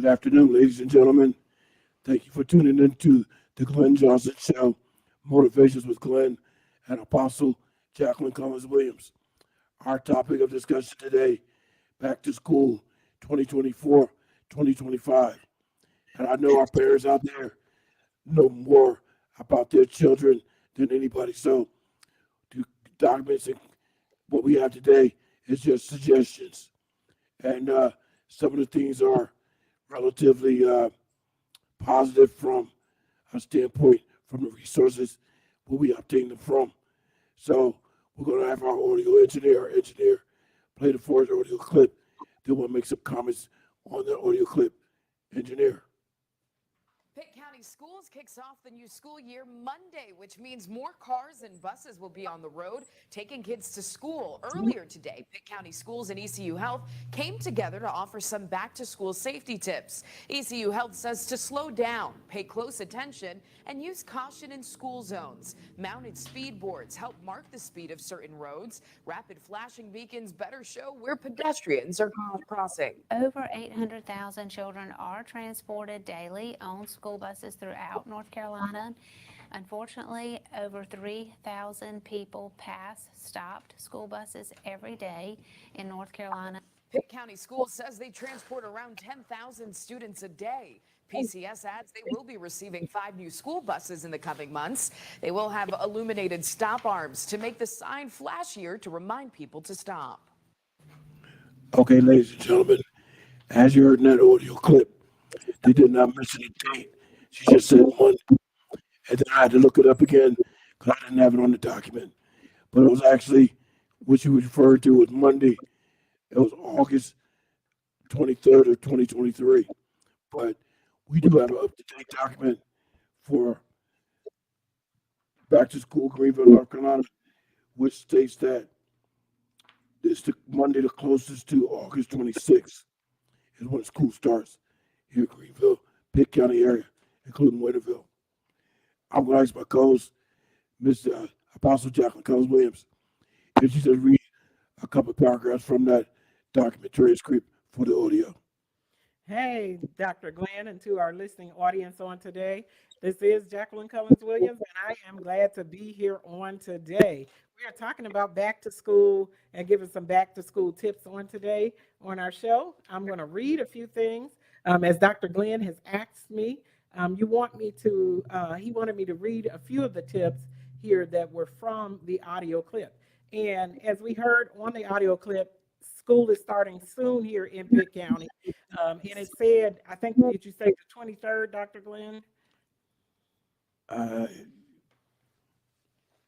Good afternoon, ladies and gentlemen. Thank you for tuning in to the Glenn Johnson Show, Motivations with Glenn and Apostle Jacqueline Cullins Williams. Our topic of discussion today, back to school 2024, 2025. And I know our parents out there know more about their children than anybody. So the documents and what we have today is just suggestions. And some of the things are relatively positive from a standpoint from the resources where we obtain them from. So we're going to have our engineer play the first audio clip. Then we'll make some comments on the audio clip. Engineer. Pitt County Schools kicks off the new school year Monday, which means more cars and buses will be on the road taking kids to school. Earlier today, Pitt County Schools and ECU Health came together to offer some back-to-school safety tips. ECU Health says to slow down, pay close attention, and use caution in school zones. Mounted speed boards help mark the speed of certain roads. Rapid flashing beacons better show where pedestrians are crossing. Over 800,000 children are transported daily on school buses throughout North Carolina. Unfortunately, over 3,000 people pass stopped school buses every day in North Carolina. Pitt County Schools says they transport around 10,000 students a day. PCS adds they will be receiving 5 new school buses in the coming months. They will have illuminated stop arms to make the sign flashier to remind people to stop. Okay, ladies and gentlemen, as you heard in that audio clip, they did not mention a date. She just said Monday. And then I had to look it up again because I didn't have it on the document. But it was actually what you referred to as Monday. It was August 23rd of 2023. But we do have an up-to-date document for Back to School Greenville, North Carolina, which states that it's the Monday the closest to August 26th is when school starts here in Greenville, Pitt County area, including Winterville. I'm going to ask my co-host, Ms. Apostle Jacqueline Cullins Williams, if she just read a couple of paragraphs from that document transcript for the audio. Hey, Dr. Glenn, and to our listening audience on today. This is Jacqueline Cullins Williams, and I am glad to be here on today. We are talking about back to school and giving some back to school tips on today on our show. I'm going to read a few things as Dr. Glenn has asked me. He wanted me to read a few of the tips here that were from the audio clip. And as we heard on the audio clip, school is starting soon here in Pitt County. And it said, I think, did you say the 23rd, Dr. Glenn?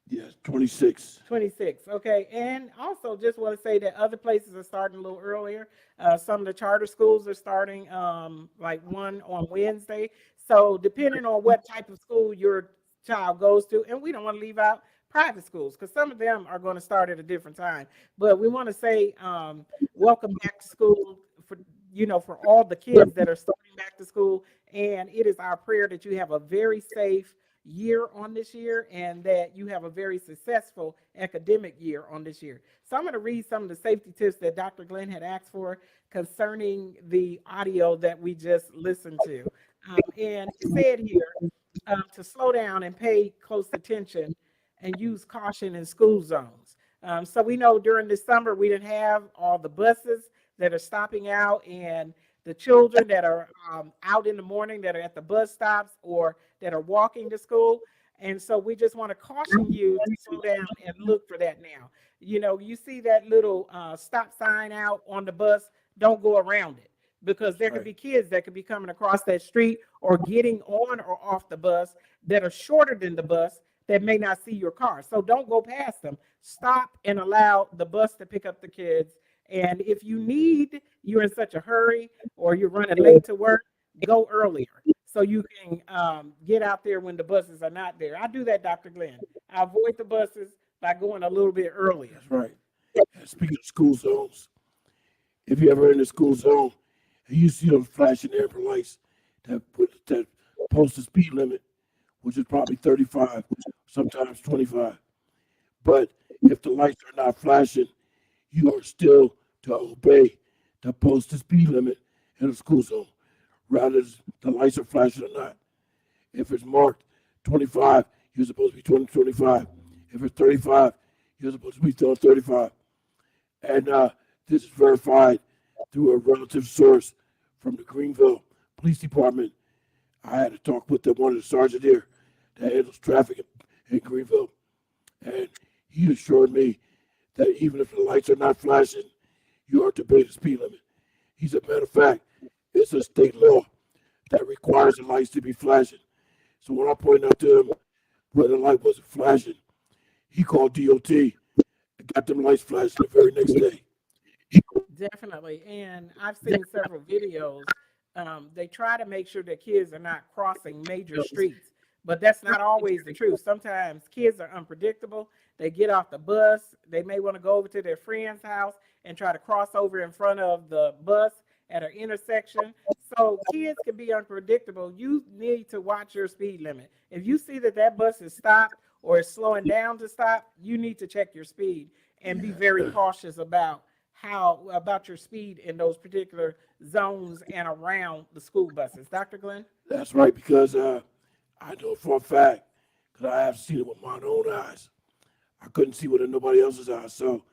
Yes, 26. 26, okay. And also just want to say that other places are starting a little earlier. Some of the charter schools are starting like one on Wednesday. So depending on what type of school your child goes to, and we don't want to leave out private schools because some of them are going to start at a different time. But we want to say welcome back to school for all the kids that are starting back to school. And it is our prayer that you have a very safe year on this year and that you have a very successful academic year on this year. So I'm going to read some of the safety tips that Dr. Glenn had asked for concerning the audio that we just listened to. And it said here to slow down and pay close attention and use caution in school zones. So we know during the summer we didn't have all the buses that are stopping out and the children that are out in the morning that are at the bus stops or that are walking to school. And so we just want to caution you to slow down and look for that now. You see that little stop sign out on the bus, don't go around it because there could be kids that could be coming across that street or getting on or off the bus that are shorter than the bus that may not see your car. So don't go past them. Stop and allow the bus to pick up the kids. And if you're in such a hurry or you're running late to work, go earlier so you can get out there when the buses are not there. I do that, Dr. Glenn. I avoid the buses by going a little bit earlier. That's right. And speaking of school zones, if you're ever in a school zone and you see those flashing amber lights that post the speed limit, which is probably 35, sometimes 25. But if the lights are not flashing, you are still to obey the posted speed limit in a school zone. rather the lights are flashing or not. If it's marked 25, you're supposed to be 25. If it's 35, you're supposed to be doing 35. And this is verified through a relative source from the Greenville Police Department. I had to talk with one of the sergeants there that handles traffic in Greenville, and he assured me that even if the lights are not flashing, you are to obey the speed limit. He said, matter of fact, it's a state law that requires the lights to be flashing. So when I pointed out to him where the light wasn't flashing, he called DOT and got them lights flashing the very next day. Definitely. And I've seen several videos. They try to make sure that kids are not crossing major streets, but that's not always the truth. Sometimes kids are unpredictable. They get off the bus. They may want to go over to their friend's house and try to cross over in front of the bus at an intersection. So kids can be unpredictable. You need to watch your speed limit. If you see that that bus is stopped or is slowing down to stop, you need to check your speed and be very cautious about your speed in those particular zones and around the school buses. Dr. Glenn? That's right, because I know for a fact, because I have seen it with my own eyes. I couldn't see it with nobody else's eyes, so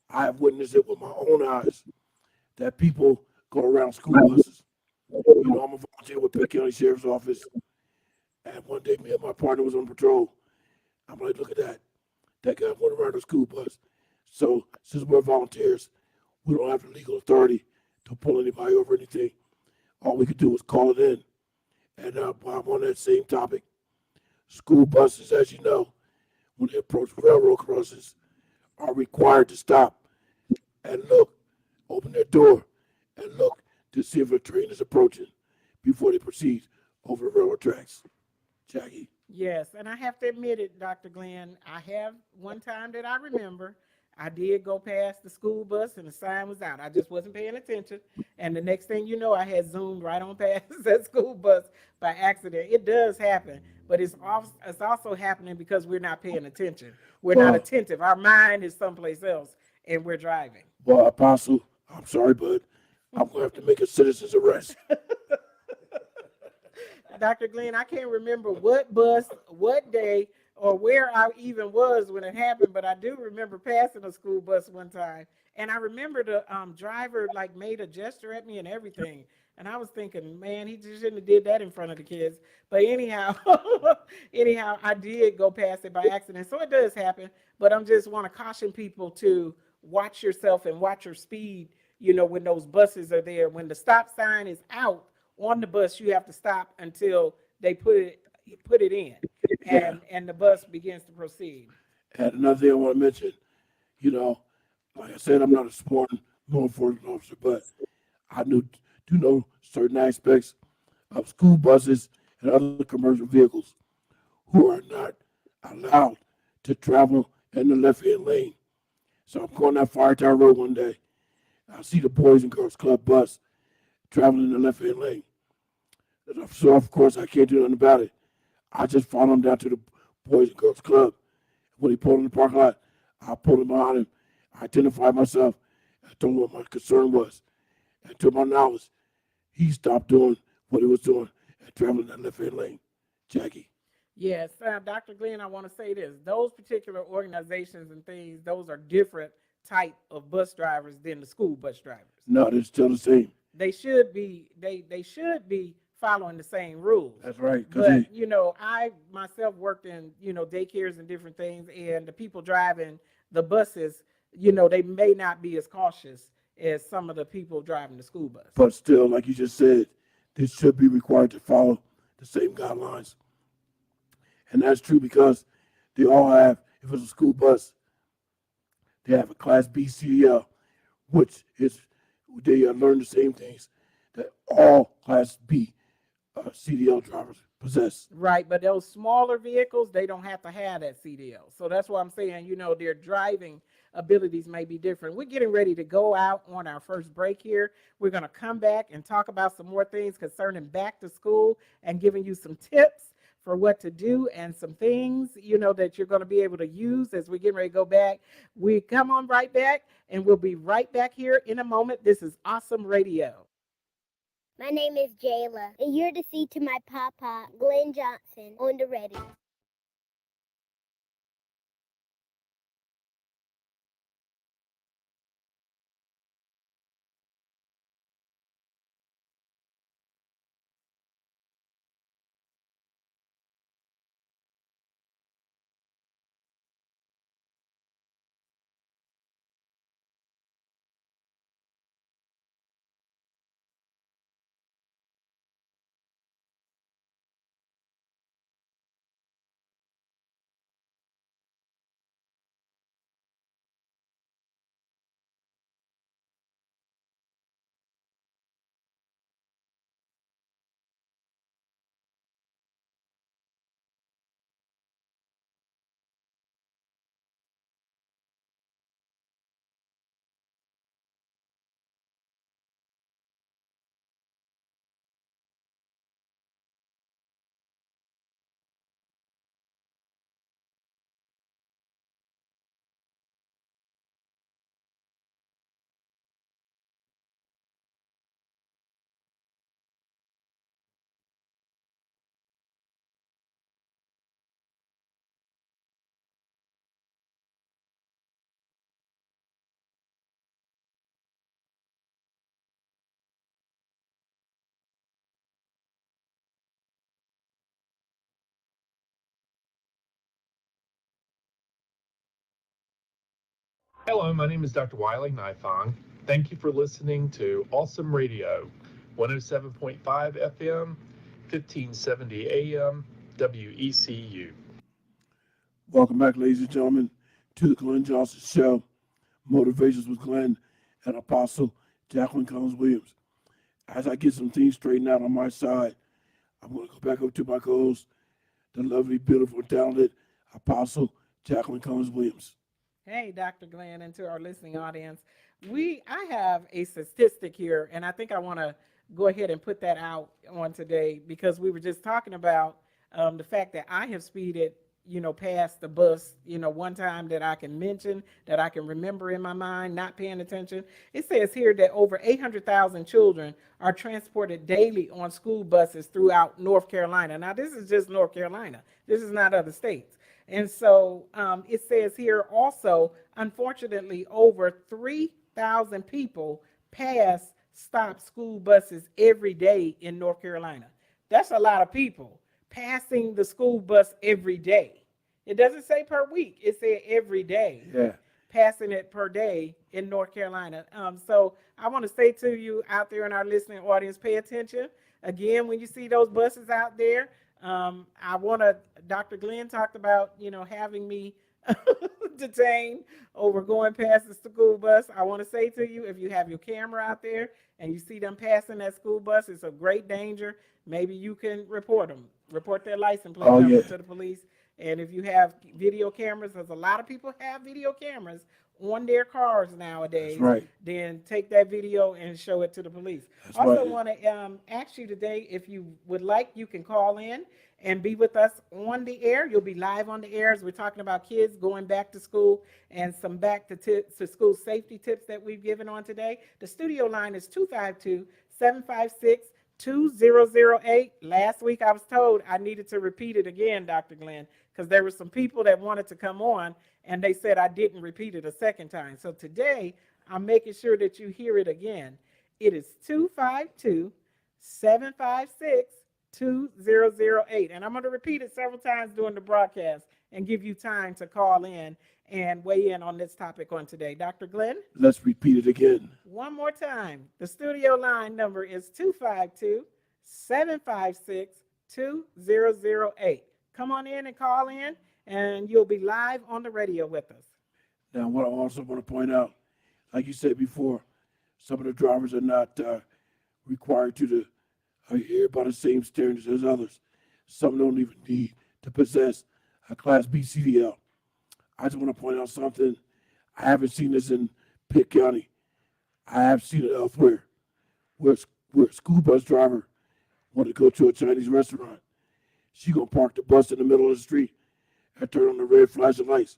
I have witnessed it with my own eyes that people go around school buses. You know, I'm a volunteer with Pitt County Sheriff's Office, and one day me and my partner was on patrol. I'm like, look at that. That guy went around the school bus. So since we're volunteers, we don't have the legal authority to pull anybody over anything. All we could do was call it in. And while I'm on that same topic, school buses, as you know, when they approach railroad crossings, are required to stop and look, open their door, and look to see if a train is approaching before they proceed over the railroad tracks. Jackie? Yes, and I have to admit it, Dr. Glenn. I have one time that I remember, I did go past the school bus and the sign was out. I just wasn't paying attention. And the next thing you know, I had zoomed right on past that school bus by accident. It does happen, but it's also happening because we're not paying attention. We're not attentive. Our mind is someplace else and we're driving. Well, Apostle, I'm sorry, but I'm going to have to make a citizen's arrest. Dr. Glenn, I can't remember what bus, what day, or where I even was when it happened, but I do remember passing a school bus one time. And I remember the driver like made a gesture at me and everything. And I was thinking, man, he just shouldn't have did that in front of the kids. But anyhow, I did go past it by accident. So it does happen. But I'm just want to caution people to watch yourself and watch your speed, you know, when those buses are there. When the stop sign is out on the bus, you have to stop until they put it in, and the bus begins to proceed. And another thing I want to mention, you know, like I said, I'm not a sworn law enforcement officer, but I do know certain aspects of school buses and other commercial vehicles who are not allowed to travel in the left-hand lane. So I'm going down Fire Tower Road one day. I see the Boys and Girls Club bus traveling in the left-hand lane. So, of course, I can't do nothing about it. I just followed him down to the Boys and Girls Club. When he pulled in the parking lot, I pulled him behind him. I identified myself. I told him what my concern was. And to my knowledge, he stopped doing what he was doing and traveling that left-hand lane. Jackie? Yes, Dr. Glenn, I want to say this. Those particular organizations and things, those are different type of bus drivers than the school bus drivers. No, they're still the same. They should be following the same rules. That's right. But you know, I myself worked in, you know, daycares and different things, and the people driving the buses, you know, they may not be as cautious as some of the people driving the school bus. But still, like you just said, they should be required to follow the same guidelines. And that's true because they all have, if it's a school bus, they have a Class B CDL, which is, they learn the same things that all Class B CDL drivers possess. Right, but those smaller vehicles, they don't have to have that CDL. So that's why I'm saying, you know, their driving abilities may be different. We're getting ready to go out on our first break here. We're going to come back and talk about some more things concerning back to school and giving you some tips for what to do and some things, you know, that you're going to be able to use as we get ready to go back. We come on right back and we'll be right back here in a moment. This is Awesome Radio. My name is Jayla, and you're to see to my papa, Glenn Johnson, on the radio. Hello, my name is Dr. Wiley Nifong. Thank you for listening to Awesome Radio, 107.5 FM, 1570 AM, WECU. Welcome back, ladies and gentlemen, to the Glenn Johnson Show, Motivations with Glenn and Apostle Jacqueline Cullins Williams. As I get some things straightened out on my side, I'm going to go back up to my co-host, the lovely, beautiful, talented Apostle Jacqueline Cullins Williams. Hey, Dr. Glenn, and to our listening audience, I have a statistic here, and I think I want to go ahead and put that out on today because we were just talking about the fact that I have speeded, past the bus, one time that I can mention, that I can remember in my mind, not paying attention. It says here that over 800,000 children are transported daily on school buses throughout North Carolina. Now, this is just North Carolina. This is not other states. And so it says here also, unfortunately, over 3,000 people pass stop school buses every day in North Carolina. That's a lot of people passing the school bus every day. It doesn't say per week. It said every day. Yeah. Passing it per day in North Carolina. So I want to say to you out there in our listening audience, pay attention. Again, when you see those buses out there, Dr. Glenn talked about, having me detained over going past the school bus. I want to say to you, if you have your camera out there and you see them passing that school bus, it's a great danger. Maybe you can report their license plate number to the police. And if you have video cameras, because a lot of people have video cameras on their cars nowadays, then take that video and show it to the police. I also want to ask you today, if you would like, you can call in and be with us on the air. You'll be live on the air as we're talking about kids going back to school and some back to school safety tips that we've given on today. The studio line is 252-756-2008. Last week I was told I needed to repeat it again, Dr. Glenn, because there were some people that wanted to come on and they said I didn't repeat it a second time. So today I'm making sure that you hear it again. It is 252-756-2008. And I'm going to repeat it several times during the broadcast and give you time to call in and weigh in on this topic on today. Dr. Glenn? Let's repeat it again. One more time. The studio line number is 252-756-2008. Come on in and call in, and you'll be live on the radio with us. Now, what I also want to point out, like you said before, some of the drivers are not required to adhere by the same standards as others. Some don't even need to possess a Class B CDL. I just want to point out something. I haven't seen this in Pitt County. I have seen it elsewhere, where a school bus driver wanted to go to a Chinese restaurant. She gonna park the bus in the middle of the street and turn on the red flashing lights.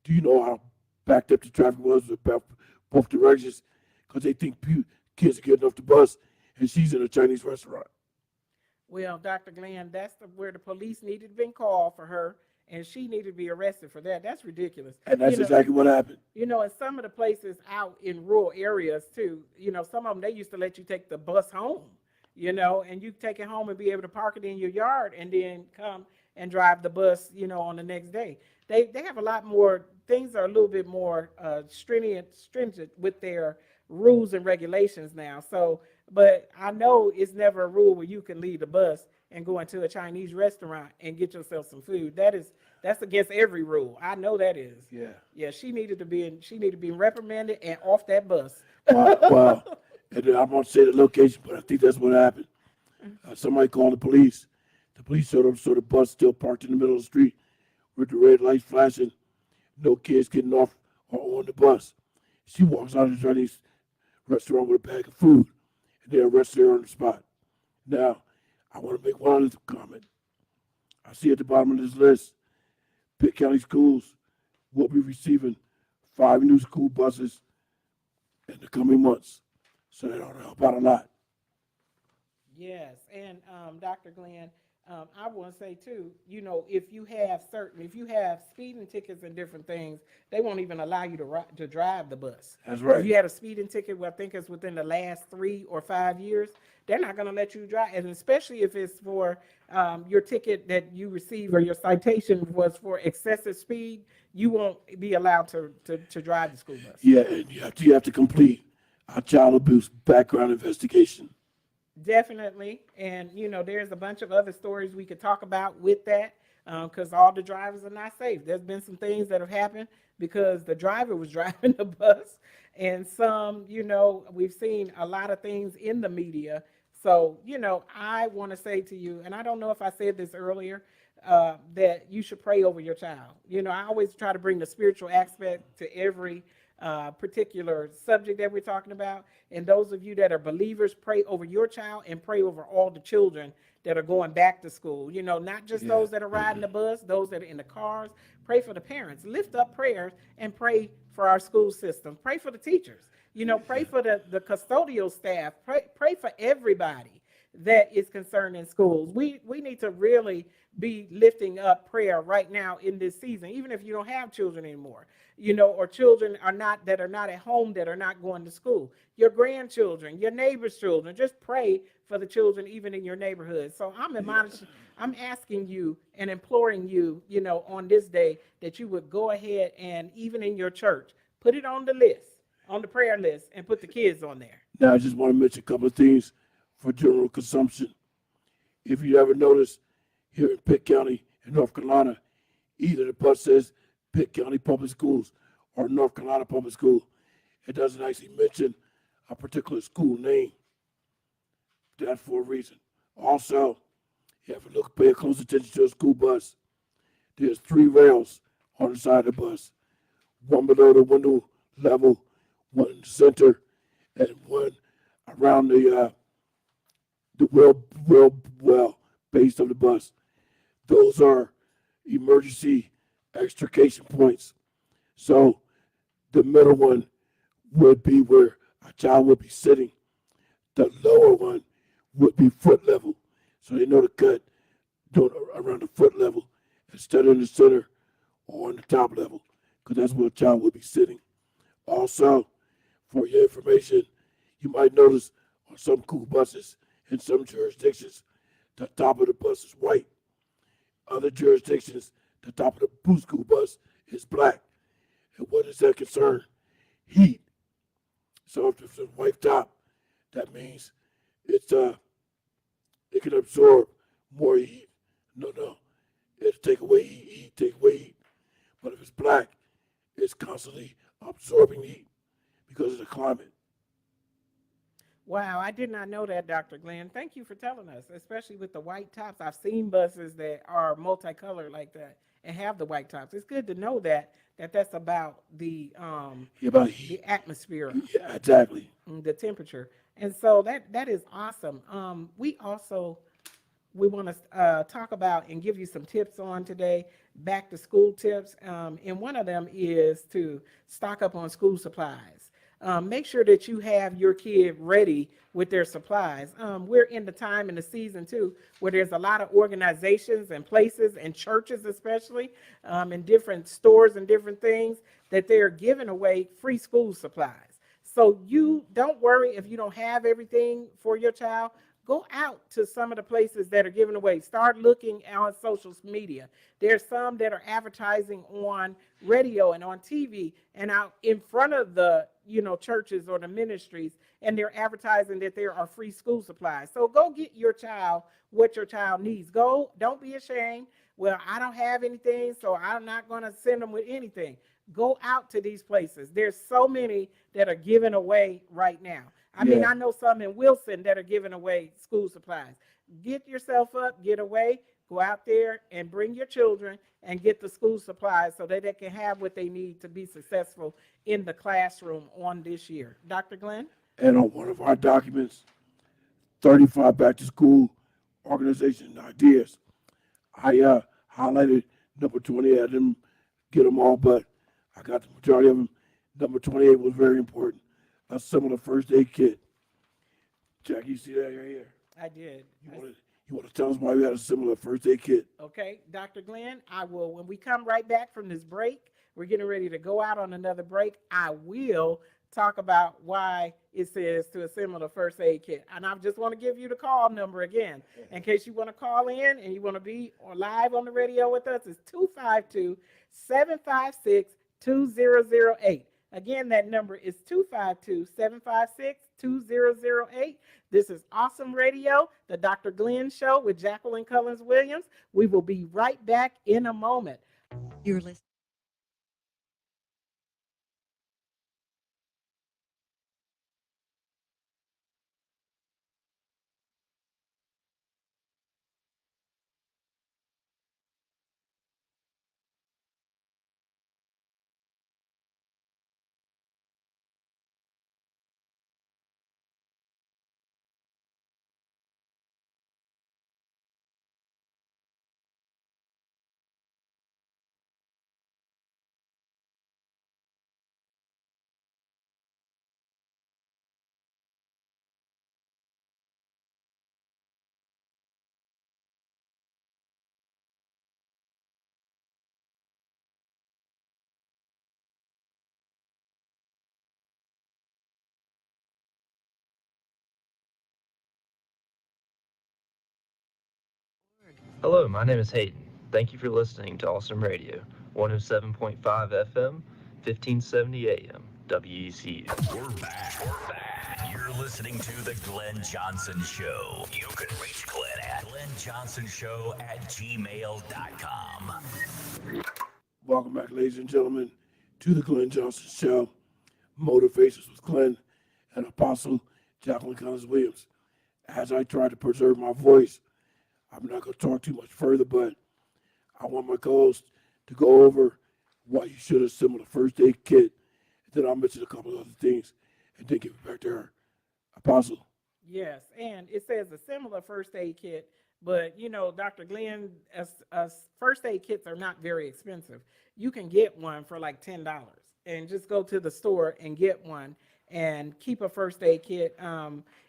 Do you know how backed up the traffic was about both directions? Because they think kids are getting off the bus and she's in a Chinese restaurant. Well, Dr. Glenn, that's where the police needed to be called for her, and she needed to be arrested for that. That's ridiculous. And that's exactly what happened. And some of the places out in rural areas too, some of them, they used to let you take the bus home, and you take it home and be able to park it in your yard and then come and drive the bus, on the next day. They have a lot more, things are a little bit more stringent with their rules and regulations now. So, but I know it's never a rule where you can leave the bus and go into a Chinese restaurant and get yourself some food. That's against every rule. I know that is. Yeah. Yeah, she needed to be reprimanded and off that bus. Wow. And I won't say the location, but I think that's what happened. Somebody called the police. The police showed up, so the bus still parked in the middle of the street with the red lights flashing. No kids getting off or on the bus. She walks out of the Chinese restaurant with a bag of food, and they arrested her on the spot. Now, I want to make one other comment. I see at the bottom of this list, Pitt County Schools will be receiving 5 new school buses in the coming months. So that ought to help out a lot. Yes, and Dr. Glenn, I want to say too, if you have speeding tickets and different things, they won't even allow you to drive the bus. That's right. If you had a speeding ticket, I think it's within the last 3 or 5 years, they're not going to let you drive, and especially if it's for your ticket that you receive or your citation was for excessive speed, you won't be allowed to drive the school bus. Yeah, and you have to complete a child abuse background investigation. Definitely. And, there's a bunch of other stories we could talk about with that because all the drivers are not safe. There's been some things that have happened because the driver was driving the bus. And some, we've seen a lot of things in the media. So, I want to say to you, and I don't know if I said this earlier, that you should pray over your child. I always try to bring the spiritual aspect to every particular subject that we're talking about. And those of you that are believers, pray over your child and pray over all the children that are going back to school. Not just those that are riding the bus, those that are in the cars. Pray for the parents. Lift up prayers and pray for our school system. Pray for the teachers. Pray for the custodial staff. Pray for everybody that is concerned in schools. We need to really be lifting up prayer right now in this season, even if you don't have children anymore, or children that are not at home, that are not going to school, your grandchildren, your neighbors' children. Just pray for the children even in your neighborhood. So I'm asking you and imploring you, on this day, that you would go ahead and even in your church, put it on the list, on the prayer list, and put the kids on there. Now, I just want to mention a couple of things for general consumption. If you ever notice, here in Pitt County in North Carolina, either the bus says Pitt County Public Schools or North Carolina Public School. It doesn't actually mention a particular school name. That's for a reason. Also, you have to pay close attention to a school bus. There's 3 rails on the side of the bus, one below the window level, one in the center, and one around the well base of the bus. Those are emergency extrication points. So the middle one would be where a child would be sitting. The lower one would be foot level. So they know to cut around the foot level instead of in the center or on the top level, because that's where a child would be sitting. Also, for your information, you might notice on some school buses in some jurisdictions, the top of the bus is white. Other jurisdictions, the top of the school bus is black. And what is that concern? Heat. So if it's a white top, that means it can absorb more heat. No, it'll take away heat, take away heat. But if it's black, it's constantly absorbing heat because of the climate. Wow, I did not know that, Dr. Glenn. Thank you for telling us, especially with the white tops. I've seen buses that are multicolored like that and have the white tops. It's good to know that's about the the atmosphere. Yeah, exactly. The temperature. And so that is awesome. We want to talk about and give you some tips on today, back to school tips. And one of them is to stock up on school supplies. Make sure that you have your kid ready with their supplies. We're in the time in the season too where there's a lot of organizations and places and churches especially, and different stores and different things that they're giving away free school supplies. So you don't worry if you don't have everything for your child. Go out to some of the places that are giving away. Start looking on social media. There's some that are advertising on radio and on TV and out in front of the, churches or the ministries, and they're advertising that there are free school supplies. So go get your child what your child needs. Go, don't be ashamed. Well, I don't have anything, so I'm not going to send them with anything. Go out to these places. There's so many that are giving away right now. I mean, Yeah. I know some in Wilson that are giving away school supplies. Get yourself up, get away, go out there and bring your children and get the school supplies so that they can have what they need to be successful in the classroom on this year. Dr. Glenn? And on one of our documents, 35 back to school organization ideas, I highlighted number 20. I didn't get them all, but I got the majority of them. Number 28 was very important. A similar first aid kit. Jackie, you see that right here? I did. You want to tell us why we had a similar first aid kit? Okay, Dr. Glenn, I will, when we come right back from this break, we're getting ready to go out on another break. I will talk about why it says to assemble the first aid kit. And I just want to give you the call number again, in case you want to call in and you want to be live on the radio with us. It's 252-756-2008. Again, that number is 252-756-2008. This is Awesome Radio, the Dr. Glenn Show with Jacqueline Cullins Williams. We will be right back in a moment. You're listening. Hello, my name is Hayden. Thank you for listening to Awesome Radio, 107.5 FM, 1570 AM, WECU. We're back. You're listening to The Glenn Johnson Show. You can reach Glenn at glennjohnsonshow@gmail.com. Welcome back, ladies and gentlemen, to the Glenn Johnson Show, Motivations with Glenn and Apostle Jacqueline Cullins Williams. As I try to preserve my voice, I'm not going to talk too much further, but I want my co-host to go over why you should assemble a first aid kit, and then I'll mention a couple of other things, and then give it back to her. Apostle. Yes, and it says a similar first aid kit, but Dr. Glenn, first aid kits are not very expensive. You can get one for like $10 and just go to the store and get one and keep a first aid kit.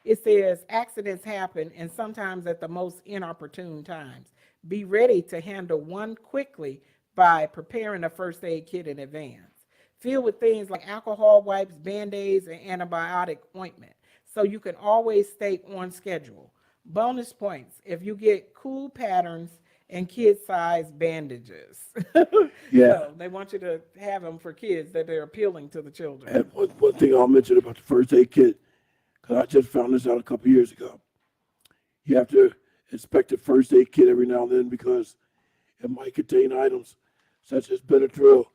It says accidents happen and sometimes at the most inopportune times. Be ready to handle one quickly by preparing a first aid kit in advance. Filled with things like alcohol wipes, Band-Aids, and antibiotic ointment, so you can always stay on schedule. Bonus points if you get cool patterns and kid-sized bandages. Yeah. So they want you to have them for kids that they're appealing to the children. And one thing I'll mention about the first aid kit, because I just found this out a couple years ago. You have to inspect the first aid kit every now and then because it might contain items such as Benadryl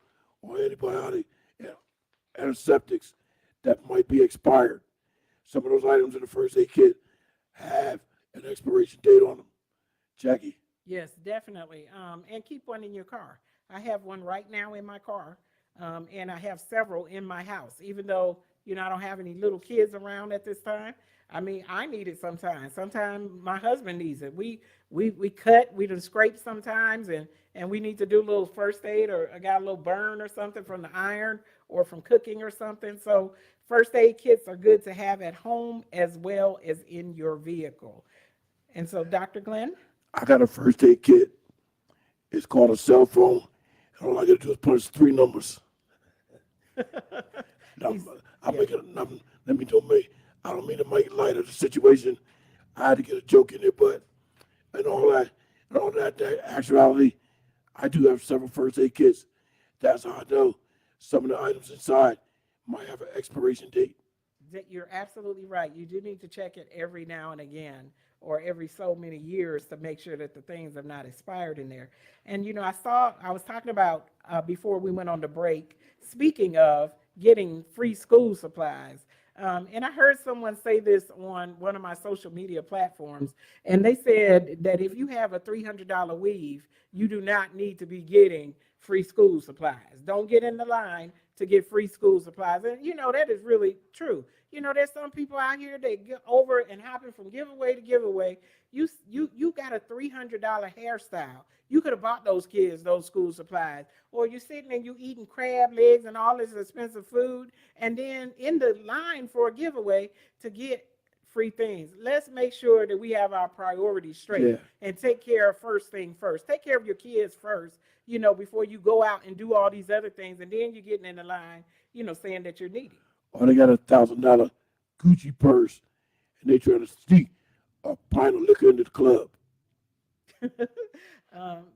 or antibiotic and antiseptics that might be expired. Some of those items in the first aid kit have an expiration date on them. Jackie. Yes, definitely. And keep one in your car. I have one right now in my car, and I have several in my house, even though, I don't have any little kids around at this time. I mean, I need it sometimes. Sometimes my husband needs it. We cut, we done scrape sometimes, and we need to do a little first aid, or I got a little burn or something from the iron or from cooking or something. So first aid kits are good to have at home as well as in your vehicle. And so, Dr. Glenn? I got a first aid kit. It's called a cell phone. And all I got to do is punch 3 numbers. He's- I'm yeah. making nothing. Let me don't make. I don't mean to make light of the situation. I had to get a joke in there, but and all that actuality, I do have several first aid kits. That's how I know some of the items inside might have an expiration date. That you're absolutely right. You do need to check it every now and again or every so many years to make sure that the things have not expired in there. And I was talking about before we went on the break, speaking of getting free school supplies. And I heard someone say this on one of my social media platforms, and they said that if you have a $300 weave, you do not need to be getting free school supplies. Don't get in the line to get free school supplies. And that is really true. There's some people out here that get over and hopping from giveaway to giveaway. You got a $300 hairstyle. You could have bought those kids those school supplies. Or you're sitting and you eating crab legs and all this expensive food, and then in the line for a giveaway to get free things. Let's make sure that we have our priorities straight and take care of first thing first. Take care of your kids first, before you go out and do all these other things, and then you're getting in the line, saying that you're needy. Or they got $1,000 Gucci purse, and they trying to sneak a pint of liquor into the club.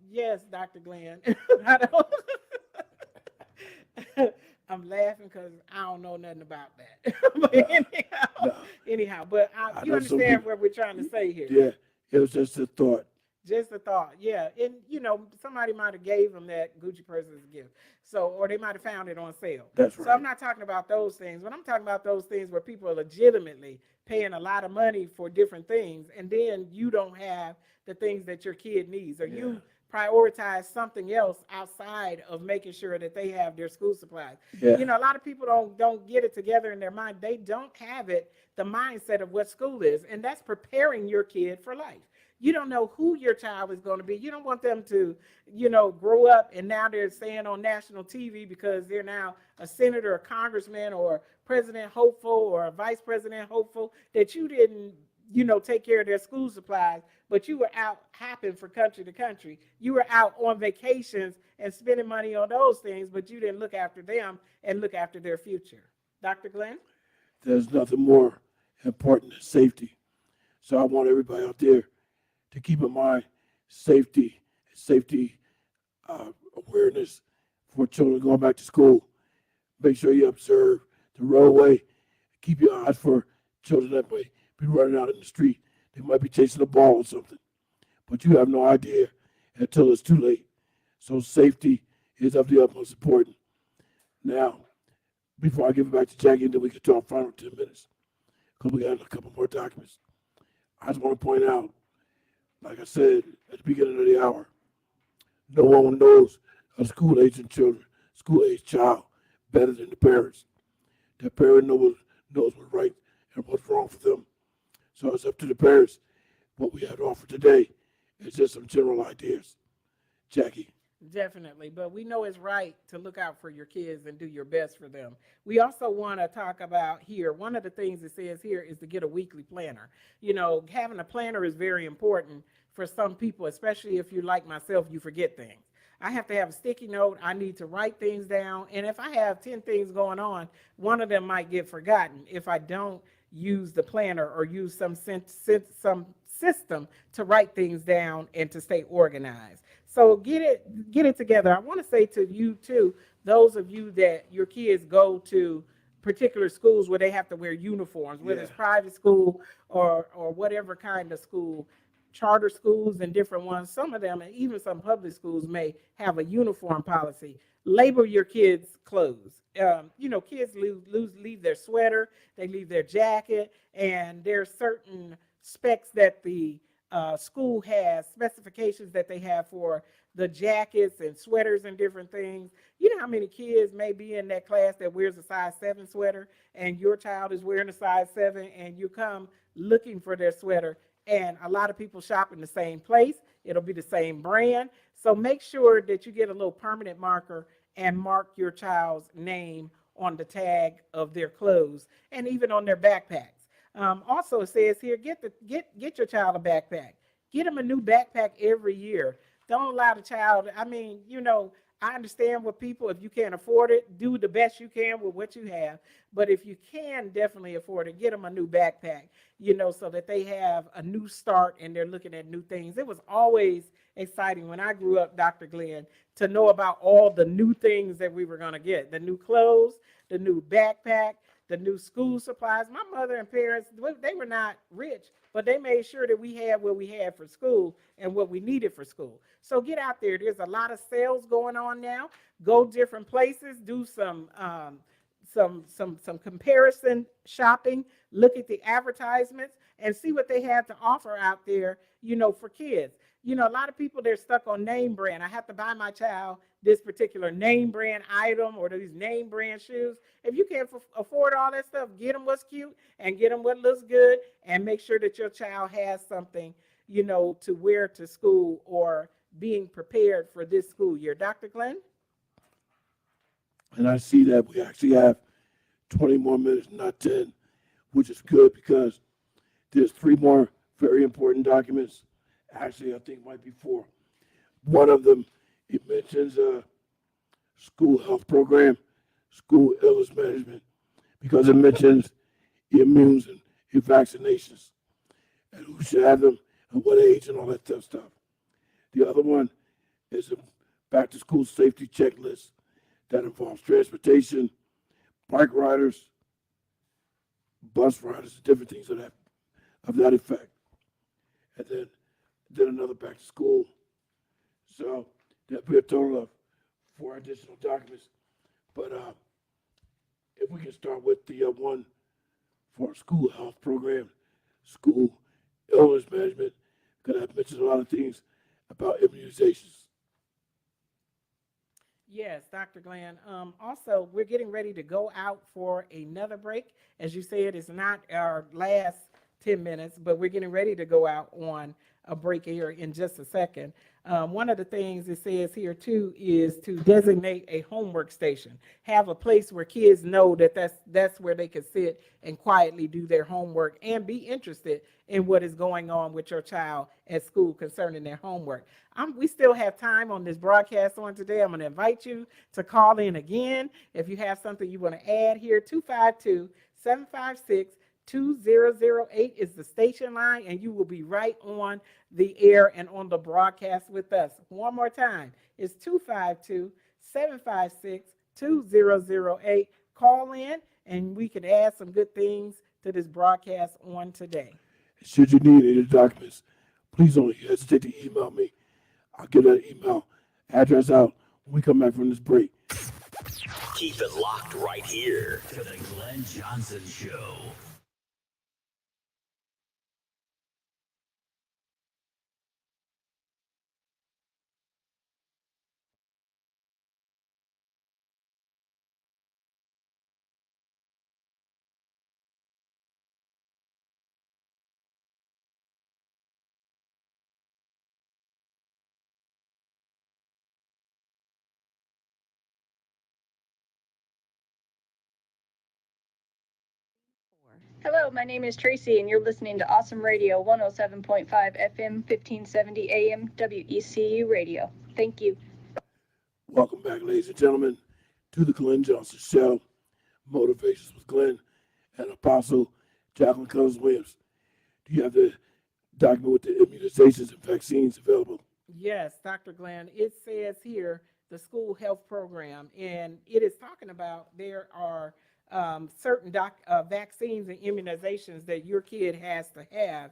Yes, Dr. Glenn. I don't, I'm laughing because I don't know nothing about that. But anyhow, but you understand what we're trying to say here. Yeah, it was just a thought. Just a thought, yeah. And somebody might have gave them that Gucci purse as a gift. So, or they might have found it on sale. That's right. So I'm not talking about those things. But I'm talking about those things where people are legitimately paying a lot of money for different things, and then you don't have the things that your kid needs, or you prioritize something else outside of making sure that they have their school supplies. Yeah. A lot of people don't get it together in their mind. They don't have the mindset of what school is, and that's preparing your kid for life. You don't know who your child is going to be. You don't want them to, grow up and now they're saying on national TV because they're now a senator, a congressman, or president hopeful, or a vice president hopeful, that you didn't, take care of their school supplies, but you were out hopping from country to country. You were out on vacations and spending money on those things, but you didn't look after them and look after their future. Dr. Glenn? There's nothing more important than safety. So I want everybody out there to keep in mind safety awareness for children going back to school. Make sure you observe the roadway. Keep your eyes for children that might be running out in the street. They might be chasing a ball or something, but you have no idea until it's too late. So safety is of the utmost importance. Now, before I give it back to Jackie, and then we can talk final 10 minutes, because we got a couple more documents. I just want to point out, like I said at the beginning of the hour, no one knows a school-aged child better than the parents. The parent knows what's right and what's wrong for them. So it's up to the parents. What we have to offer today is just some general ideas. Jackie. Definitely, but we know it's right to look out for your kids and do your best for them. We also want to talk about here, one of the things it says here is to get a weekly planner. Having a planner is very important for some people, especially if you're like myself, you forget things. I have to have a sticky note. I need to write things down. And if I have 10 things going on, one of them might get forgotten if I don't use the planner or use some system to write things down and to stay organized. So get it together. I want to say to you too, those of you that your kids go to particular schools where they have to wear uniforms, whether it's private school or whatever kind of school, charter schools and different ones, some of them and even some public schools may have a uniform policy. Label your kids' clothes. Kids leave their sweater, they leave their jacket, and there are certain specs that the school has, specifications that they have for the jackets and sweaters and different things. You know how many kids may be in that class that wears a size 7 sweater, and your child is wearing a size 7, and you come looking for their sweater, and a lot of people shop in the same place. It'll be the same brand. So make sure that you get a little permanent marker and mark your child's name on the tag of their clothes and even on their backpacks. Also, it says here, get your child a backpack. Get them a new backpack every year. Don't allow the child. I mean, I understand what people, if you can't afford it, do the best you can with what you have. But if you can definitely afford it, get them a new backpack, so that they have a new start and they're looking at new things. It was always exciting when I grew up, Dr. Glenn, to know about all the new things that we were going to get, the new clothes, the new backpack, the new school supplies. My mother and parents, they were not rich, but they made sure that we had what we had for school and what we needed for school. So get out there. There's a lot of sales going on now. Go different places, do some comparison shopping, look at the advertisements and see what they have to offer out there, for kids. A lot of people, they're stuck on name brand. I have to buy my child this particular name brand item or these name brand shoes. If you can't afford all that stuff, get them what's cute and get them what looks good and make sure that your child has something, to wear to school or being prepared for this school year. Dr. Glenn? And I see that we actually have 20 more minutes, not 10, which is good because there's 3 more very important documents. Actually, I think it might be 4. One of them, it mentions a school health program, school illness management, because it mentions immunes and vaccinations and who should have them and what age and all that tough stuff. The other one is a back to school safety checklist that involves transportation, bike riders, bus riders, different things of that effect. And then another back to school. So that'd be a total of 4 additional documents. But if we can start with the one for school health program, school illness management, because I've mentioned a lot of things about immunizations. Yes, Dr. Glenn. Also, we're getting ready to go out for another break. As you said, it's not our last 10 minutes, but we're getting ready to go out on a break here in just a second. One of the things it says here too is to designate a homework station. Have a place where kids know that that's where they can sit and quietly do their homework and be interested in what is going on with your child at school concerning their homework. We still have time on this broadcast on today. I'm going to invite you to call in again. If you have something you want to add here, 252-756-2008 is the station line, and you will be right on the air and on the broadcast with us. One more time, it's 252-756-2008. Call in, and we can add some good things to this broadcast on today. Should you need any documents, please don't hesitate to email me. I'll get that email address out when we come back from this break. Keep it locked right here to the Glenn Johnson Show. Hello, my name is Tracy, and you're listening to Awesome Radio 107.5 FM, 1570 AM, WECU Radio. Thank you. Welcome back, ladies and gentlemen, to the Glenn Johnson Show, Motivations with Glenn and Apostle Jacqueline Cullins Williams. Do you have the document with the immunizations and vaccines available? Yes, Dr. Glenn. It says here the school health program, and it is talking about there are certain vaccines and immunizations that your kid has to have.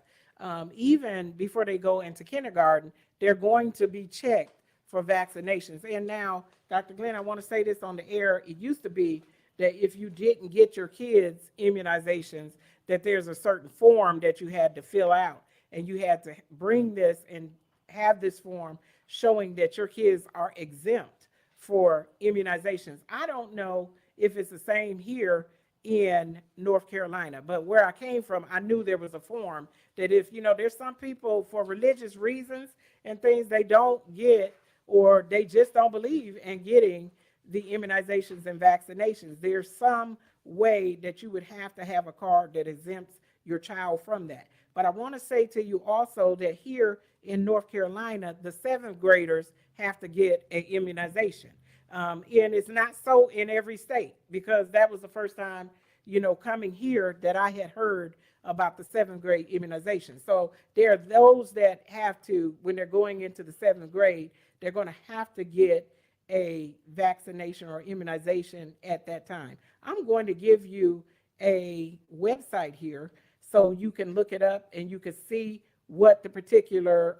Even before they go into kindergarten, they're going to be checked for vaccinations. And now, Dr. Glenn, I want to say this on the air. It used to be that if you didn't get your kids immunizations, that there's a certain form that you had to fill out, and you had to bring this and have this form showing that your kids are exempt for immunizations. I don't know if it's the same here in North Carolina, but where I came from, I knew there was a form that if, there's some people for religious reasons and things they don't get, or they just don't believe in getting the immunizations and vaccinations. There's some way that you would have to have a card that exempts your child from that. But I want to say to you also that here in North Carolina, the seventh graders have to get an immunization. And it's not so in every state, because that was the first time, coming here that I had heard about the seventh grade immunization. So there are those that have to, when they're going into the seventh grade, they're going to have to get a vaccination or immunization at that time. I'm going to give you a website here so you can look it up and you can see what the particular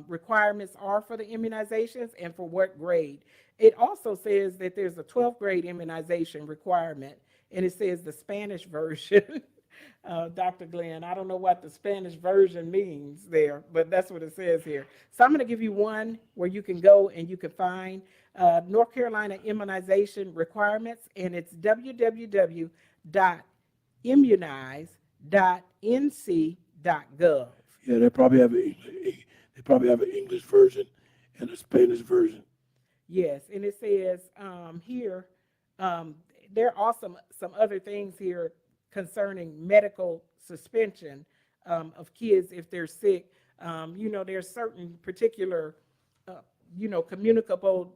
requirements are for the immunizations and for what grade. It also says that there's a 12th grade immunization requirement, and it says the Spanish version. Dr. Glenn, I don't know what the Spanish version means there, but that's what it says here. So I'm going to give you one where you can go and you can find North Carolina immunization requirements, and it's www.immunize.nc.gov. Yeah, they probably have an English version and a Spanish version. Yes, and it says here, there are some other things here concerning medical suspension of kids if they're sick. There's certain particular, communicable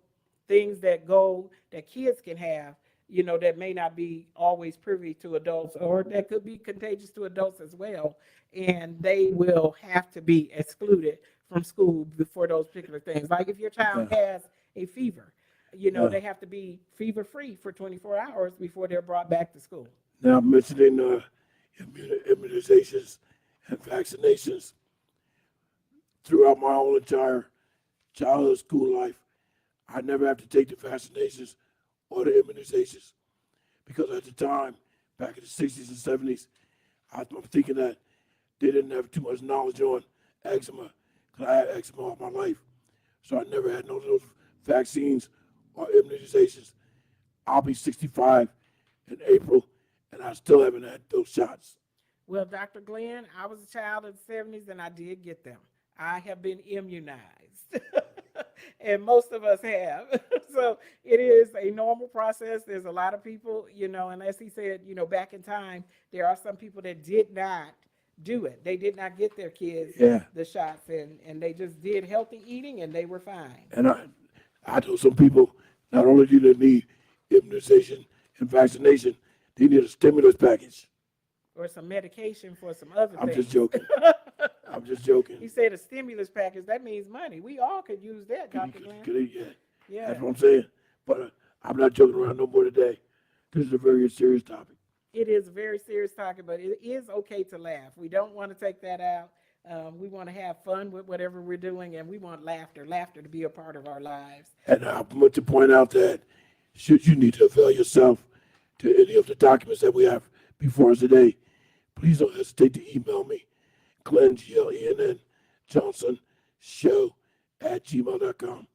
things that kids can have, that may not be always privy to adults, or that could be contagious to adults as well. And they will have to be excluded from school for those particular things. Like if your child has a fever, they have to be fever free for 24 hours before they're brought back to school. Now, mentioning immunizations and vaccinations, throughout my whole entire childhood school life, I never have to take the vaccinations or the immunizations, because at the time, back in the 60s and 70s, I'm thinking that they didn't have too much knowledge on eczema, because I had eczema all my life. So I never had none of those vaccines or immunizations. I'll be 65 in April, and I still haven't had those shots. Well, Dr. Glenn, I was a child in the 70s, and I did get them. I have been immunized, and most of us have. So it is a normal process. There's a lot of people, and as he said, back in time, there are some people that did not do it. They did not get their kids the shots, and they just did healthy eating, and they were fine. And I know some people, not only do they need immunization and vaccination, they need a stimulus package. Or some medication for some other things. I'm just joking. I'm just joking. He said a stimulus package, that means money. We all could use that, Dr. Glenn. Yeah, that's what I'm saying. But I'm not joking around no more today. This is a very serious topic. It is a very serious topic, but it is okay to laugh. We don't want to take that out. We want to have fun with whatever we're doing, and we want laughter to be a part of our lives. And I want to point out that should you need to avail yourself to any of the documents that we have before us today, please don't hesitate to email me, Glenn, Glenn, Johnson Show @gmail.com.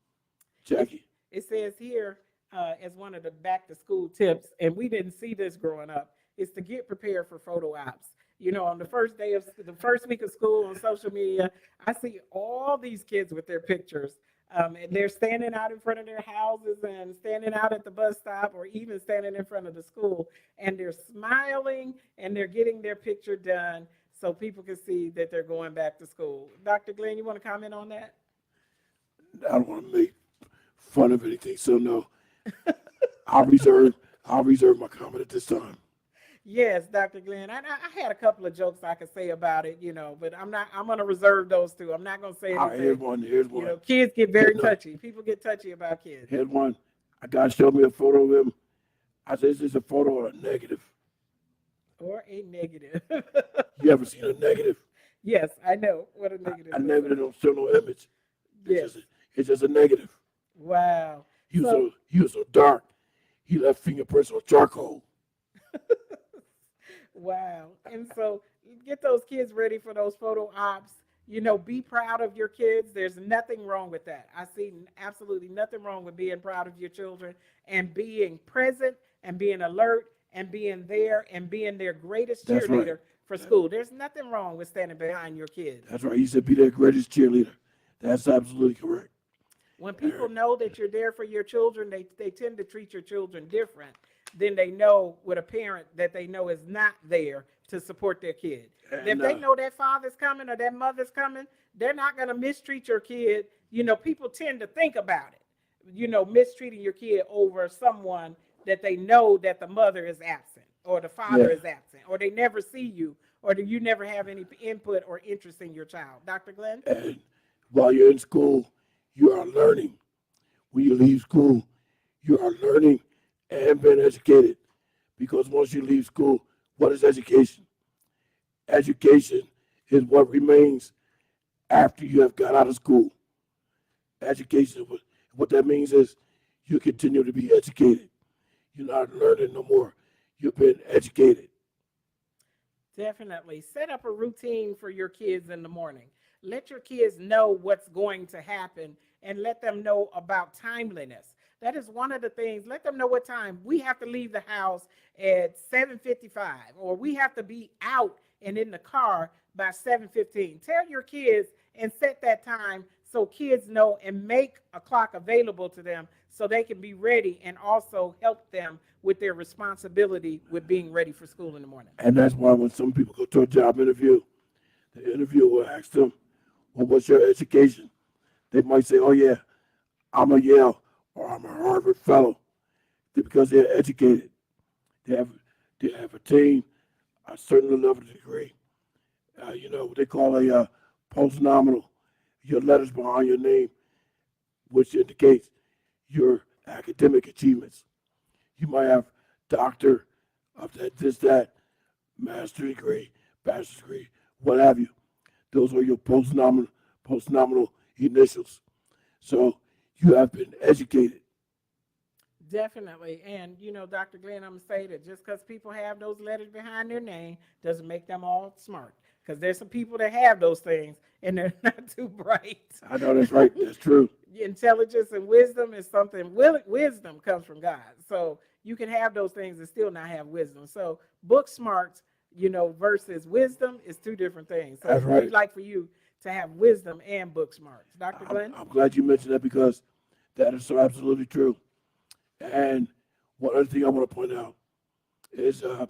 Jackie. It says here, as one of the back to school tips, and we didn't see this growing up, is to get prepared for photo ops. On the first day of the first week of school on social media, I see all these kids with their pictures. And they're standing out in front of their houses and standing out at the bus stop, or even standing in front of the school, and they're smiling and they're getting their picture done so people can see that they're going back to school. Dr. Glenn, you want to comment on that? I don't want to make fun of anything, so no. I'll reserve my comment at this time. Yes, Dr. Glenn. I had a couple of jokes I could say about it, but I'm going to reserve those two. I'm not going to say anything. Here's one. Kids get very touchy. People get touchy about kids. Here's one. A guy showed me a photo of him. I said, is this a photo or a negative? Or a negative. You ever seen a negative? Yes, I know what a negative is. A negative don't show no image. Yes. It's just a negative. Wow. He was so dark. He left fingerprints on charcoal. Wow. And so get those kids ready for those photo ops. Be proud of your kids. There's nothing wrong with that. I see absolutely nothing wrong with being proud of your children and being present and being alert and being there and being their greatest cheerleader for school. There's nothing wrong with standing behind your kids. That's right. He said be their greatest cheerleader. That's absolutely correct. When people know that you're there for your children, they tend to treat your children different than they know with a parent that they know is not there to support their kid. If And they know that father's coming or that mother's coming, they're not going to mistreat your kid. You know, people tend to think about it, you know, mistreating your kid over someone that they know that the mother is absent or the father yeah, is absent or they never see you or do you never have any input or interest in your child. Dr. Glenn? and while you're in school, you are learning. When you leave school, you are learning and being educated. Because once you leave school, what is education? Education is what remains after you have got out of school. Education, what that means is you continue to be educated. You're not learning no more. You've been educated. Definitely. Set up a routine for your kids in the morning. Let your kids know what's going to happen and let them know about timeliness. That is one of the things. Let them know what time we have to leave the house at 7:55 or we have to be out and in the car by 7:15. Tell your kids and set that time so kids know and make a clock available to them so they can be ready and also help them with their responsibility with being ready for school in the morning. And that's why when some people go to a job interview, the interviewer will ask them, well, what's your education? They might say, oh, yeah, I'm a Yale or I'm a Harvard fellow. Because they're educated. They have, they have attained a certain level of degree. You know, what they call a post-nominal, your letters behind your name, which indicates your academic achievements. You might have doctor of that, this, that, master degree, bachelor's degree, what have you. Those are your post-nominal initials. So you have been educated. Definitely. And, you know, Dr. Glenn, I'm going to say that just because people have those letters behind their name doesn't make them all smart. Because there's some people that have those things and they're not too bright. I know that's right. That's true. Intelligence and wisdom is something, wisdom comes from God. So you can have those things and still not have wisdom. So book smarts, you know, versus wisdom is two different things. So That's right. we'd like for you to have wisdom and book smarts. Dr. Glenn? I'm glad you mentioned that because that is so absolutely true. And one other thing I want to point out is your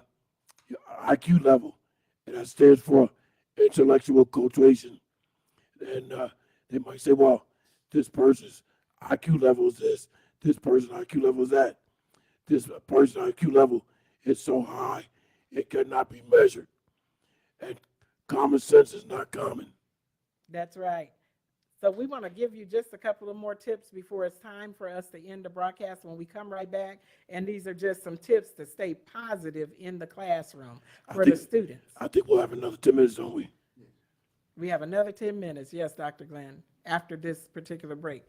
IQ level, and that stands for intellectual cultivation. And they might say, well, this person's IQ level is this person's IQ level is that. This person's IQ level is so high, it cannot be measured. And common sense is not common. That's right. So we want to give you just a couple of more tips before it's time for us to end the broadcast when we come right back. And these are just some tips to stay positive in the classroom for the students. I think we'll have another 10 minutes, don't we? We have another 10 minutes. Yes, Dr. Glenn, after this particular break.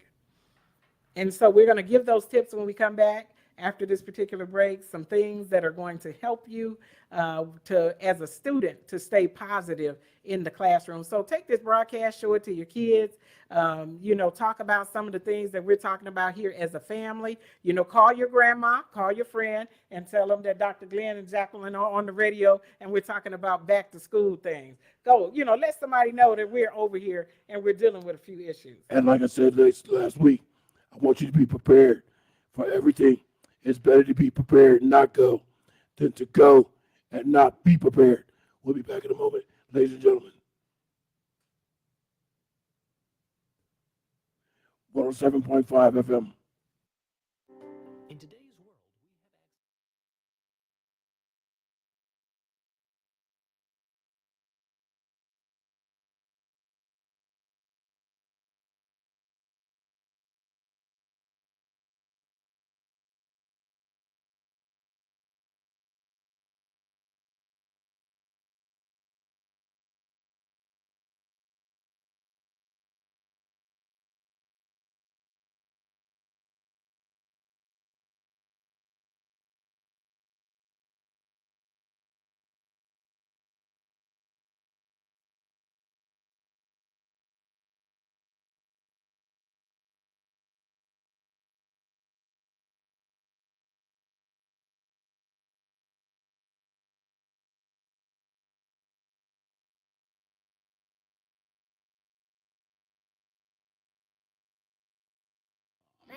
And so we're going to give those tips when we come back after this particular break, some things that are going to help you as a student, to stay positive in the classroom. So take this broadcast, show it to your kids, you know, talk about some of the things that we're talking about here as a family. You know, call your grandma, call your friend, and tell them that Dr. Glenn and Jacqueline are on the radio and we're talking about back to school things. Go, you know, let somebody know that we're over here and we're dealing with a few issues. And like I said last week, I want you to be prepared for everything. It's better to be prepared and not go than to go and not be prepared. We'll be back in a moment, ladies and gentlemen. 107.5 FM. In today's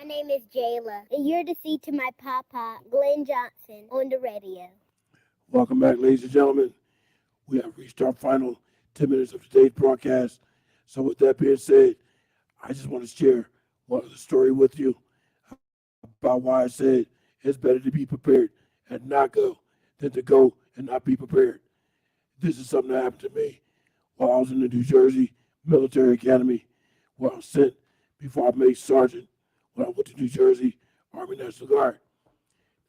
My name is Jayla, and you're to see to my papa, Glenn Johnson, on the radio. Welcome back, ladies and gentlemen. We have reached our final 10 minutes of today's broadcast. So, with that being said, I just want to share one other story with you about why I said it's better to be prepared and not go than to go and not be prepared. This is something that happened to me while I was in the New Jersey Military Academy, where I was sent before I made sergeant when I went to New Jersey Army National Guard.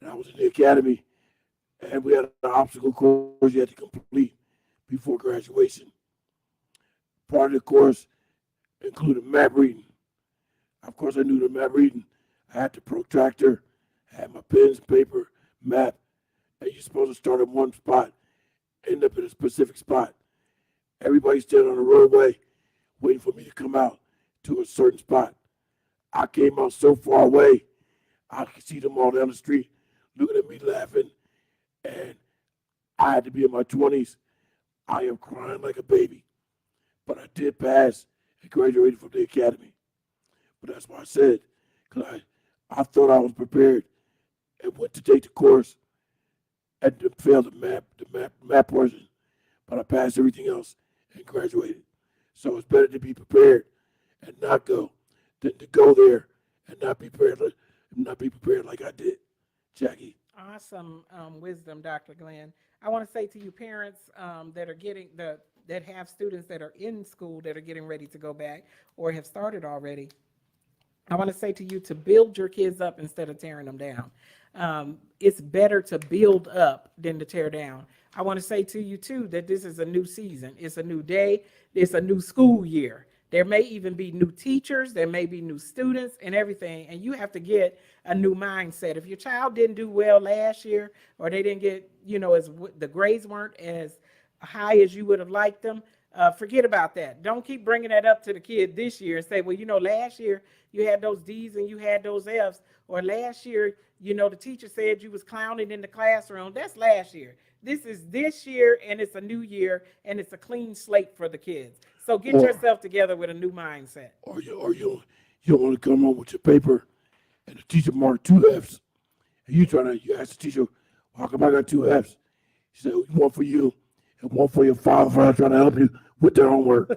And I was in the academy, and we had an obstacle course you had to complete before graduation. Part of the course included map reading. Of course, I knew the map reading. I had the protractor, I had my pens, paper, map, and you're supposed to start at one spot, end up in a specific spot. Everybody's standing on the roadway waiting for me to come out to a certain spot. I came out so far away, I could see them all down the street looking at me laughing, and I had to be in my 20s. I am crying like a baby, but I did pass and graduated from the academy. But that's why I said, because I thought I was prepared and went to take the course and failed the map portion, but I passed everything else and graduated. So it's better to be prepared and not go than to go there and not be prepared like I did. Jackie. Awesome wisdom, Dr. Glenn. I want to say to you parents that are that have students that are in school that are getting ready to go back or have started already, I want to say to you to build your kids up instead of tearing them down. It's better to build up than to tear down. I want to say to you too that this is a new season. It's a new day. It's a new school year. There may even be new teachers. There may be new students and everything. And you have to get a new mindset. If your child didn't do well last year, or they didn't get, as the grades weren't as high as you would have liked them, forget about that. Don't keep bringing that up to the kid this year and say, well, last year you had those D's and you had those F's, or last year, the teacher said you was clowning in the classroom. That's last year. This is this year, and it's a new year, and it's a clean slate for the kids. So get yourself together with a new mindset. Or you want to come home with your paper, and the teacher marked 2 F's, and you ask the teacher, how come I got 2 F's? She said, one for you and one for your father for trying to help you with their homework.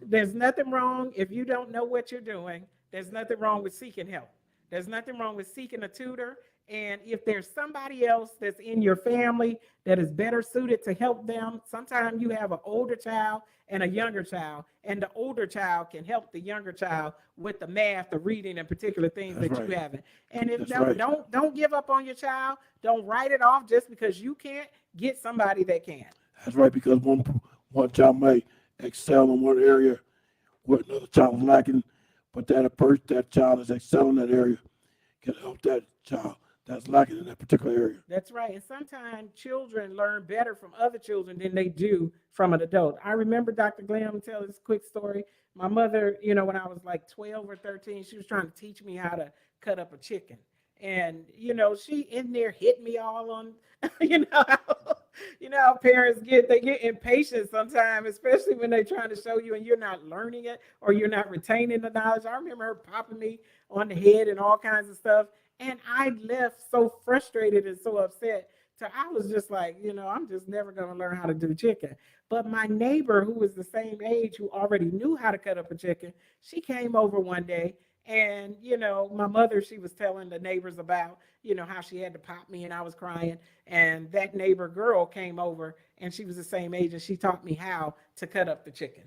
There's nothing wrong if you don't know what you're doing. There's nothing wrong with seeking help. There's nothing wrong with seeking a tutor. And if there's somebody else that's in your family that is better suited to help them, sometimes you have an older child and a younger child, and the older child can help the younger child with the math, the reading, and particular things That's that right. you haven't. And if That's don't give up on your child. Don't write it off just because you can't. Get somebody that can. That's right, because one child might excel in one area where another child is lacking, but that child is excelling in that area can help that child that's lacking in that particular area. That's right. And sometimes children learn better from other children than they do from an adult. I remember Dr. Glenn, tell this quick story. My mother, when I was like 12 or 13, she was trying to teach me how to cut up a chicken. And, she in there hit me all on, how parents get impatient sometimes, especially when they're trying to show you and you're not learning it or you're not retaining the knowledge. I remember her popping me on the head and all kinds of stuff. And I left so frustrated and so upset. So I was just like, I'm just never going to learn how to do chicken. But my neighbor, who was the same age, who already knew how to cut up a chicken, she came over one day. And, my mother, she was telling the neighbors about, how she had to pop me and I was crying. And that neighbor girl came over and she was the same age and she taught me how to cut up the chicken.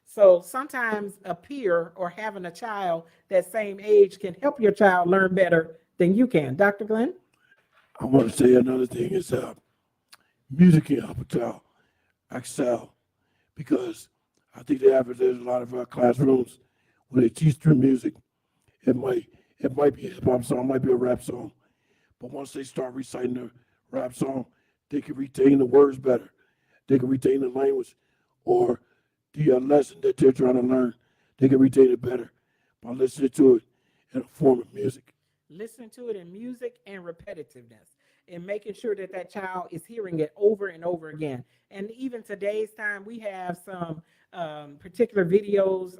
So sometimes a peer or having a child that same age can help your child learn better than you can. Dr. Glenn? I want to say another thing is music can help a child excel, because I think there's a lot of our classrooms where they teach through music. It might be a hip hop song, it might be a rap song, but once they start reciting the rap song, they can retain the words better. They can retain the language or the lesson that they're trying to learn. They can retain it better by listening to it in a form of music. Listening to it in music and repetitiveness, and making sure that child is hearing it over and over again. And even today's time, we have some particular videos,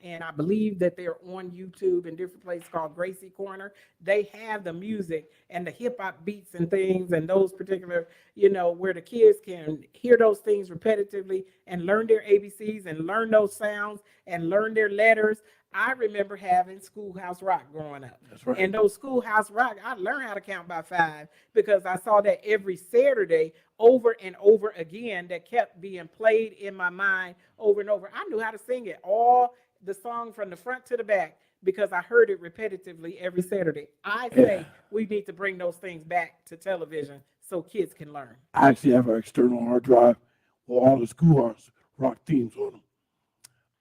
and I believe that they're on YouTube in different places called Gracie Corner. They have the music and the hip hop beats and things, and those particular, where the kids can hear those things repetitively and learn their ABCs and learn those sounds and learn their letters. I remember having Schoolhouse Rock growing up. That's right. And those Schoolhouse Rock, I learned how to count by 5 because I saw that every Saturday over and over again, that kept being played in my mind over and over. I knew how to sing it, all the song from the front to the back, because I heard it repetitively every Saturday. I say we need to bring those things back to television so kids can learn. I actually have an external hard drive with all the Schoolhouse Rock themes on them.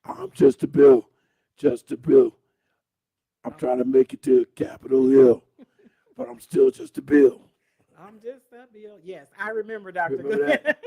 I'm just a Bill. I'm trying to make it to Capitol Hill, but I'm still just a Bill. I'm just a Bill. Yes, I remember, Dr. Remember that?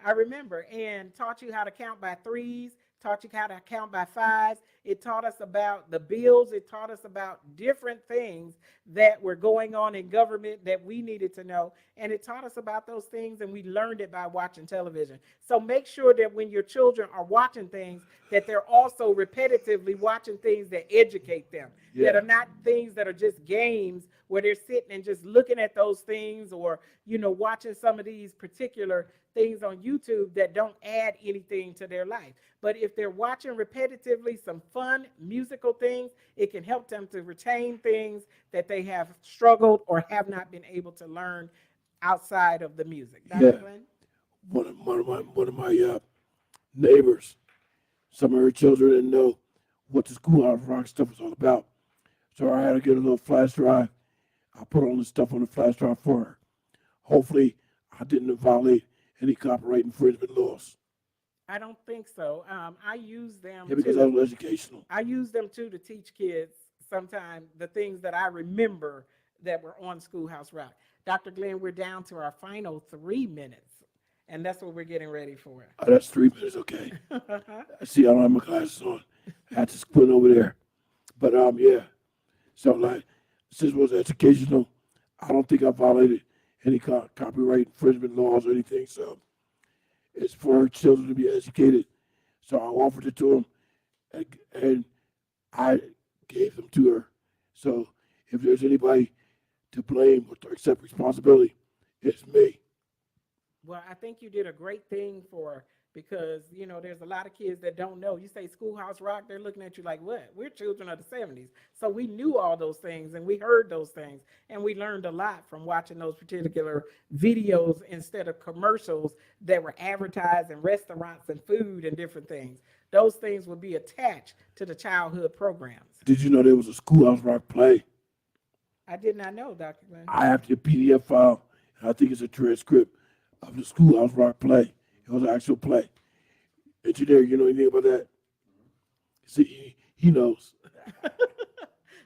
I remember, and taught you how to count by 3s, taught you how to count by 5s. It taught us about the bills. It taught us about different things that were going on in government that we needed to know. And it taught us about those things, and we learned it by watching television. So make sure that when your children are watching things, that they're also repetitively watching things that educate them, that are not things that are just games where they're sitting and just looking at those things, or, watching some of these particular things on YouTube that don't add anything to their life. But if they're watching repetitively some fun musical things, it can help them to retain things that they have struggled or have not been able to learn outside of the music. Dr. Glenn? One of my neighbors, some of her children didn't know what the Schoolhouse Rock stuff was all about. So I had to get a little flash drive. I put all the stuff on the flash drive for her. Hopefully, I didn't violate any copyright infringement laws. I don't think so. I use them because I was educational. I use them too to teach kids sometimes the things that I remember that were on Schoolhouse Rock. Dr. Glenn, we're down to our final 3 minutes, and that's what we're getting ready for. Oh, that's 3 minutes, okay. I see I don't have my glasses on. I had to squint over there. But yeah. So like, since it was educational, I don't think I violated any copyright infringement laws or anything. So it's for her children to be educated. So I offered it to them, and I gave them to her. So if there's anybody to blame or to accept responsibility, it's me. Well, I think you did a great thing because, there's a lot of kids that don't know. You say Schoolhouse Rock, they're looking at you like, what? We're children of the 70s. So we knew all those things, and we heard those things, and we learned a lot from watching those particular videos instead of commercials that were advertising restaurants and food and different things. Those things would be attached to the childhood programs. Did you know there was a Schoolhouse Rock play? I did not know, Dr. Glenn. I have the PDF file, and I think it's a transcript of the Schoolhouse Rock play. It was an actual play. Engineer, you know anything about that? See, he knows.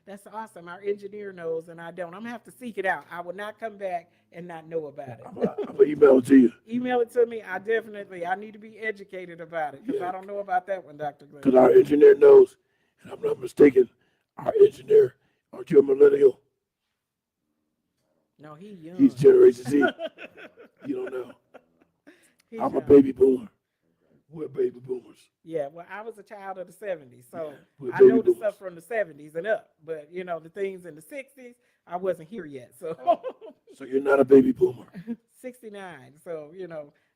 That's awesome. Our engineer knows, and I don't. I'm going to have to seek it out. I will not come back and not know about it. I'm going to email it to you. Email it to me. I need to be educated about it, because I don't know about that one, Dr. Glenn. Because our engineer knows, and I'm not mistaken, our engineer, aren't you a millennial? No, he's young. He's Generation Z. You don't know. I'm a baby boomer. We're baby boomers. Yeah, well, I was a child of the 70s, so Yeah, I know the stuff from the 70s and up. But, the things in the 60s, I wasn't here yet. So, So you're not a baby boomer. 69. So,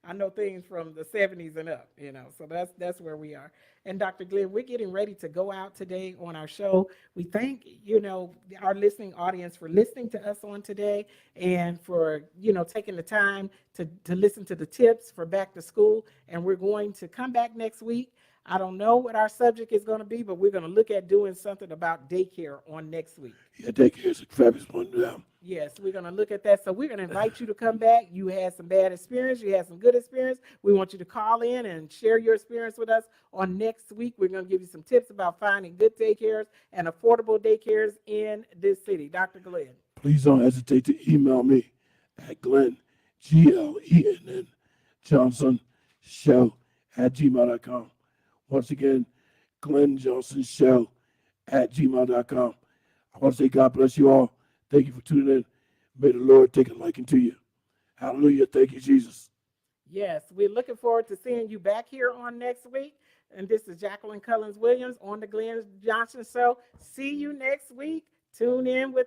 I know things from the 70s and up, so that's where we are. And Dr. Glenn, we're getting ready to go out today on our show. We thank, our listening audience for listening to us on today, and for, taking the time to listen to the tips for back to school. And we're going to come back next week. I don't know what our subject is going to be, but we're going to look at doing something about daycare on next week. Yeah, daycare is a fabulous one. Yes, we're going to look at that. So we're going to invite you to come back. You had some bad experience. You had some good experience. We want you to call in and share your experience with us on next week. We're going to give you some tips about finding good daycares and affordable daycares in this city. Dr. Glenn. Please don't hesitate to email me at Glenn, Glenn Johnson Show at gmail.com. Once again, Glenn Johnson Show at gmail.com. I want to say God bless you all. Thank you for tuning in. May the Lord take a liking to you. Hallelujah. Thank you, Jesus. Yes, we're looking forward to seeing you back here on next week. And this is Jacqueline Cullins Williams on the Glenn Johnson Show. See you next week. Tune in with